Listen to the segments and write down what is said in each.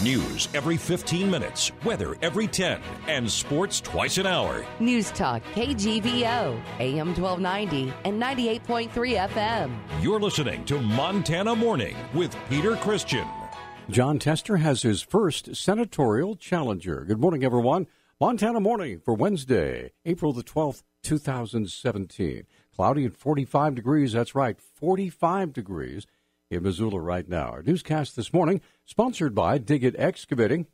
News every 15 minutes, weather every 10, and sports twice an hour. Newstalk, KGVO, AM 1290 and 98.3 FM. You're listening to Montana Morning with Peter Christian. Jon Tester has his first senatorial challenger. Good morning, everyone. Montana Morning for Wednesday, April the 12th, 2017. Cloudy and 45 degrees. That's right, 45 degrees in Missoula right now. Our newscast this morning, sponsored by Dig It Excavating.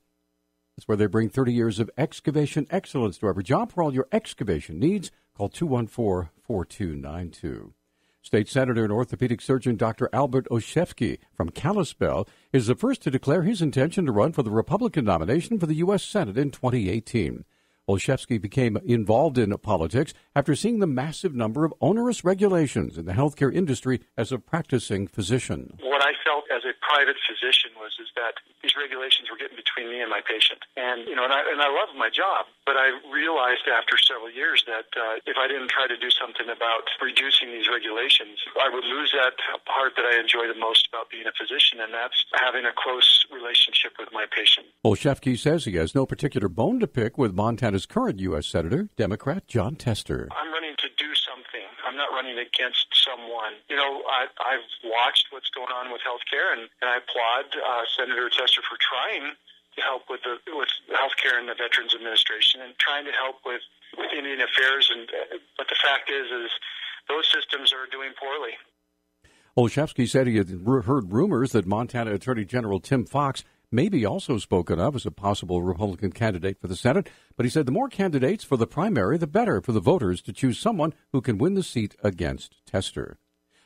That's where they bring 30 years of excavation excellence to every job. For all your excavation needs, call 214-4292. State Senator and orthopedic surgeon Dr. Albert Olszewski from Kalispell is the first to declare his intention to run for the Republican nomination for the U.S. Senate in 2018. Olszewski became involved in politics after seeing the massive number of onerous regulations in the healthcare industry as a practicing physician. What I felt as a private physician is that these regulations were getting between me and my patient. And I love my job, but I realized after several years that if I didn't try to do something about reducing these regulations, I would lose that part that I enjoy the most about being a physician, and that's having a close relationship with my patient. Olszewski says he has no particular bone to pick with Montana's current U.S. Senator, Democrat Jon Tester. I'm running to do something. I'm not running against someone. I've watched what's going on with healthcare, and I applaud Senator Tester for trying to help with healthcare and the Veterans Administration and trying to help with Indian affairs. But the fact is those systems are doing poorly. Olszewski said he had heard rumors that Montana Attorney General Tim Fox may be also spoken of as a possible Republican candidate for the Senate, but he said the more candidates for the primary, the better for the voters to choose someone who can win the seat against Tester.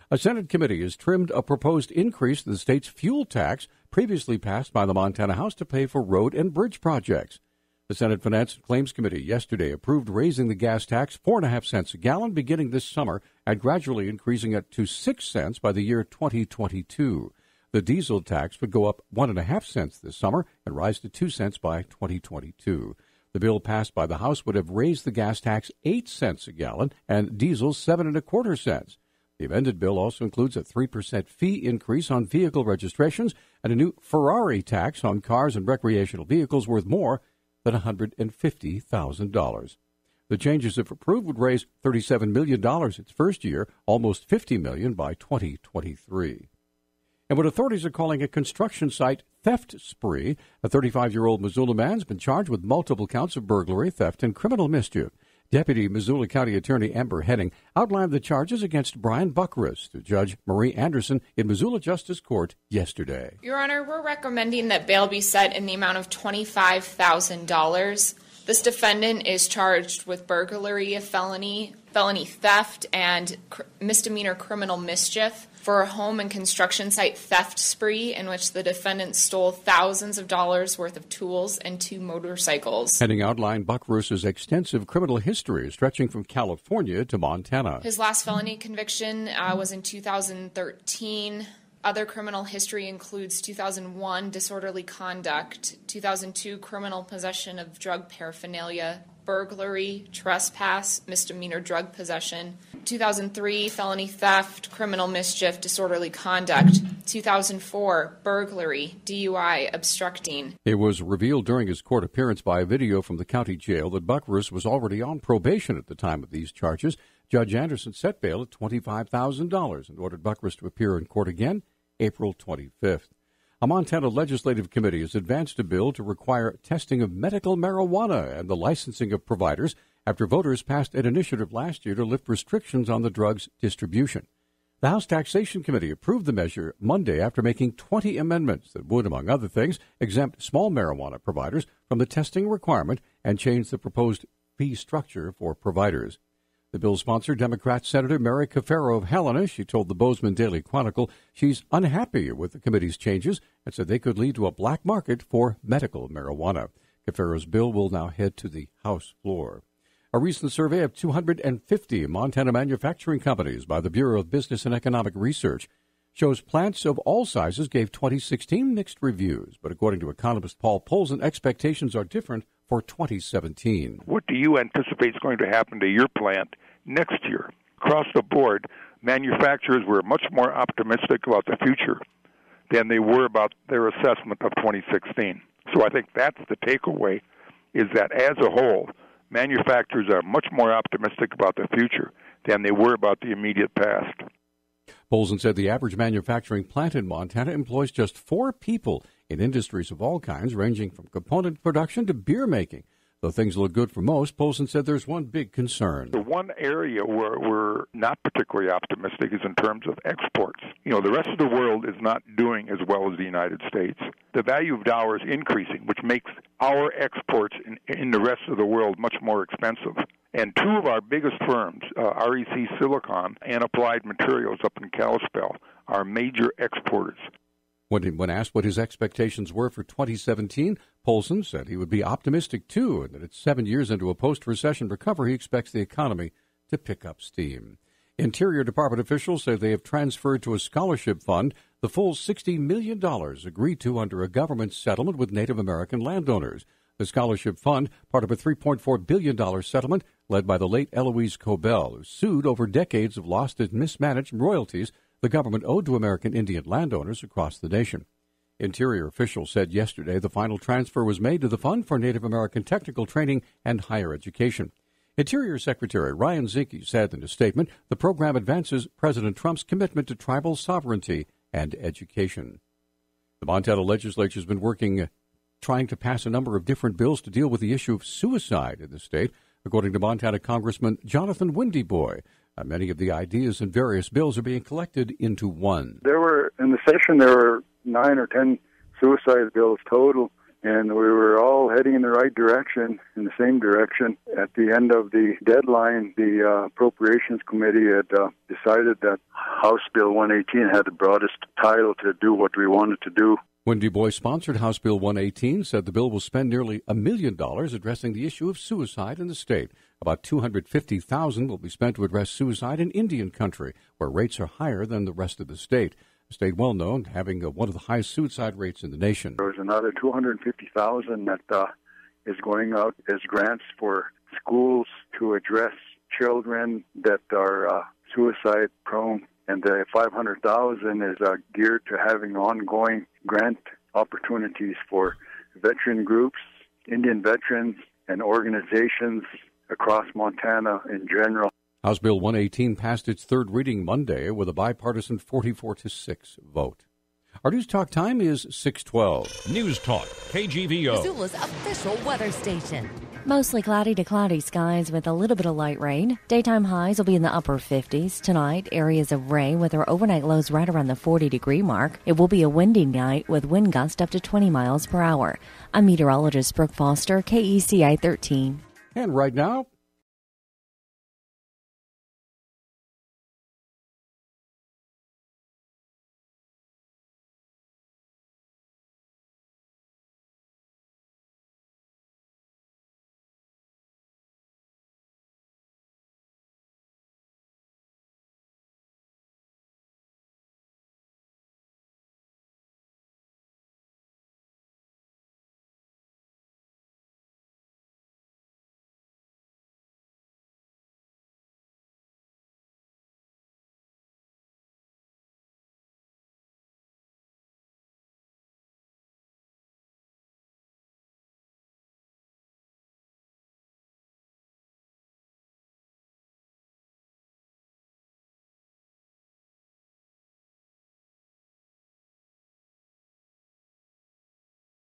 A Senate committee has trimmed a proposed increase in the state's fuel tax previously passed by the Montana House to pay for road and bridge projects. The Senate Finance and Claims Committee yesterday approved raising the gas tax 4.5 cents a gallon beginning this summer and gradually increasing it to 6 cents by the year 2022. The diesel tax would go up 1.5 cents this summer and rise to 2 cents by 2022. The bill passed by the House would have raised the gas tax 8 cents a gallon and diesel 7.25 cents. The amended bill also includes a 3% fee increase on vehicle registrations and a new Ferrari tax on cars and recreational vehicles worth more than $150,000. The changes, if approved, would raise $37 million its first year, almost $50 million by 2023. And what authorities are calling a construction site theft spree, a 35-year-old Missoula man's been charged with multiple counts of burglary, theft, and criminal mischief. Deputy Missoula County Attorney Amber Henning outlined the charges against Brian Buckrus to Judge Marie Anderson in Missoula Justice Court yesterday. Your Honor, we're recommending that bail be set in the amount of $25,000. This defendant is charged with burglary, felony theft, and misdemeanor criminal mischief for a home and construction site theft spree in which the defendant stole thousands of dollars worth of tools and 2 motorcycles. Henning outlined Buckrus's extensive criminal history stretching from California to Montana. His last felony conviction was in 2013. Other criminal history includes 2001 disorderly conduct, 2002 criminal possession of drug paraphernalia, burglary, trespass, misdemeanor drug possession, 2003 felony theft, criminal mischief, disorderly conduct, 2004 burglary, DUI, obstructing. It was revealed during his court appearance by a video from the county jail that Buckrus was already on probation at the time of these charges. Judge Anderson set bail at $25,000 and ordered Buckrus to appear in court again April 25th. A Montana legislative committee has advanced a bill to require testing of medical marijuana and the licensing of providers after voters passed an initiative last year to lift restrictions on the drug's distribution. The House Taxation Committee approved the measure Monday after making 20 amendments that would, among other things, exempt small marijuana providers from the testing requirement and change the proposed fee structure for providers. The bill sponsored Democrat Senator Mary Cafaro of Helena. She told the Bozeman Daily Chronicle she's unhappy with the committee's changes and said they could lead to a black market for medical marijuana. Cafaro's bill will now head to the House floor. A recent survey of 250 Montana manufacturing companies by the Bureau of Business and Economic Research shows plants of all sizes gave 2016 mixed reviews. But according to economist Paul Polson, expectations are different for 2017. What do you anticipate is going to happen to your plant next year? Across the board, manufacturers were much more optimistic about the future. than they were about their assessment of 2016. So I think that's the takeaway, is that as a whole, manufacturers are much more optimistic about the future than they were about the immediate past. Polson said the average manufacturing plant in Montana employs just 4 people in industries of all kinds, ranging from component production to beer making. Though things look good for most, Polson said there's one big concern. The one area where we're not particularly optimistic is in terms of exports. The rest of the world is not doing as well as the United States. The value of dollar is increasing, which makes our exports in the rest of the world much more expensive. And 2 of our biggest firms, REC Silicon and Applied Materials up in Kalispell, are major exporters. When asked what his expectations were for 2017, Polson said he would be optimistic, too, and that it's 7 years into a post-recession recovery, he expects the economy to pick up steam. Interior Department officials say they have transferred to a scholarship fund the full $60 million agreed to under a government settlement with Native American landowners. The scholarship fund, part of a $3.4 billion settlement led by the late Eloise Cobell, who sued over decades of lost and mismanaged royalties the government owed to American Indian landowners across the nation. Interior officials said yesterday the final transfer was made to the Fund for Native American Technical Training and Higher Education. Interior Secretary Ryan Zinke said in a statement the program advances President Trump's commitment to tribal sovereignty and education. The Montana legislature has been trying to pass a number of different bills to deal with the issue of suicide in the state, according to Montana Congressman Jonathan Windyboy. Many of the ideas in various bills are being collected into one. In the session, there were 9 or 10 suicide bills total, and we were all heading in the right direction, in the same direction. At the end of the deadline, the Appropriations Committee had decided that House Bill 118 had the broadest title to do what we wanted to do. Windyboy sponsored House Bill 118, said the bill will spend nearly $1 million addressing the issue of suicide in the state. About $250,000 will be spent to address suicide in Indian country, where rates are higher than the rest of the state. A state well known having one of the highest suicide rates in the nation. There's another $250,000 that is going out as grants for schools to address children that are suicide prone. And the $500,000 is geared to having ongoing grant opportunities for veteran groups, Indian veterans, and organizations across Montana in general. House Bill 118 passed its third reading Monday with a bipartisan 44-6 vote. Our News Talk time is 6:12. Newstalk, KGVO. Missoula's official weather station. Mostly cloudy to cloudy skies with a little bit of light rain. Daytime highs will be in the upper 50s. Tonight, areas of rain with our overnight lows right around the 40-degree mark. It will be a windy night with wind gusts up to 20 miles per hour. I'm meteorologist Brooke Foster, KECI 13. And right now,